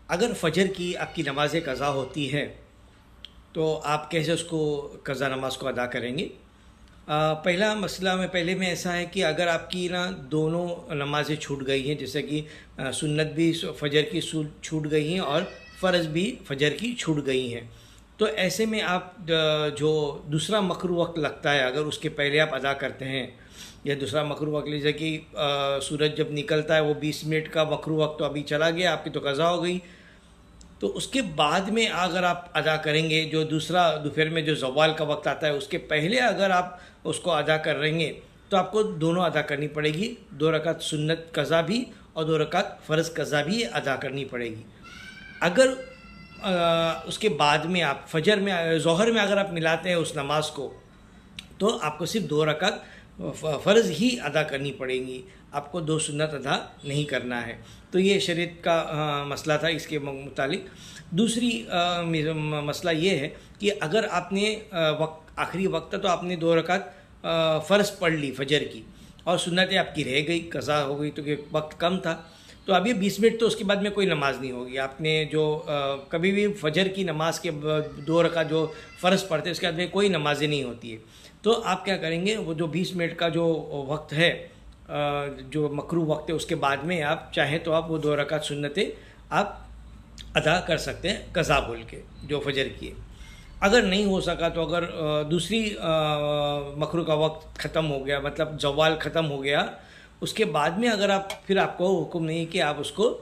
اگر فجر کی آپ کی نماز قضا ہوتی ہے تو آپ کیسے اس کو قضا نماز کو ادا کریں گے؟ پہلا مسئلہ پہلے میں ایسا ہے کہ اگر آپ کی دونوں نمازیں چھوٹ گئی ہیں، جیسے کہ سنت بھی فجر کی چھوٹ گئی ہیں اور فرض بھی فجر کی چھوٹ گئی ہیں، تو ایسے میں آپ جو دوسرا مکروہ وقت لگتا ہے اگر اس کے پہلے آپ ادا کرتے ہیں، یا دوسرا مکروہ وقت جیسے کہ سورج جب نکلتا ہے وہ 20 منٹ کا مکروہ وقت تو ابھی چلا گیا، آپ کی تو قضا ہو گئی، تو اس کے بعد میں اگر آپ ادا کریں گے جو دوسرا دوپہر میں جو زوال کا وقت آتا ہے اس کے پہلے اگر آپ اس کو ادا کر رہیں گے تو آپ کو دونوں ادا کرنی پڑے گی، 2 رکعت سنت قضا بھی اور 2 رکعت فرض قضا بھی ادا کرنی پڑے گی۔ اگر اس کے بعد میں آپ فجر میں ظہر میں اگر آپ ملاتے ہیں اس نماز کو تو آپ کو صرف 2 رکعت فرض ہی ادا کرنی پڑیں گی، آپ کو 2 سنت ادا نہیں کرنا ہے۔ تو یہ شریعت کا مسئلہ تھا اس کے متعلق۔ دوسری مسئلہ یہ ہے کہ اگر آپ نے آخری وقت تو آپ نے 2 رکعت فرض پڑھ لی فجر کی اور سنتیں آپ کی رہ گئی، قضا ہو گئی تو کہ وقت کم تھا، تو ابھی 20 منٹ تو اس کے بعد میں کوئی نماز نہیں ہوگی۔ آپ نے جو کبھی بھی فجر کی نماز کے 2 رکعت جو فرض پڑھتے اس کے بعد میں کوئی نمازیں نہیں ہوتی ہے، تو آپ کیا کریں گے، وہ جو 20 منٹ کا جو وقت ہے جو مکروہ وقت ہے اس کے بعد میں آپ چاہیں تو آپ وہ 2 رکعت سنتیں آپ ادا کر سکتے ہیں قضا بول کے جو فجر کی ہے۔ اگر نہیں ہو سکا تو اگر دوسری مکروہ کا وقت ختم ہو گیا، مطلب زوال ختم ہو گیا، اس کے بعد میں اگر پھر آپ کو حکم نہیں کہ آپ اس کو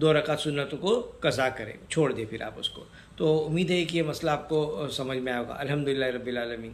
2 رکعت سنتوں کو قضا کریں، چھوڑ دیں پھر آپ اس کو۔ تو امید ہے کہ یہ مسئلہ آپ کو سمجھ میں آئے گا۔ الحمدللہ رب العالمین۔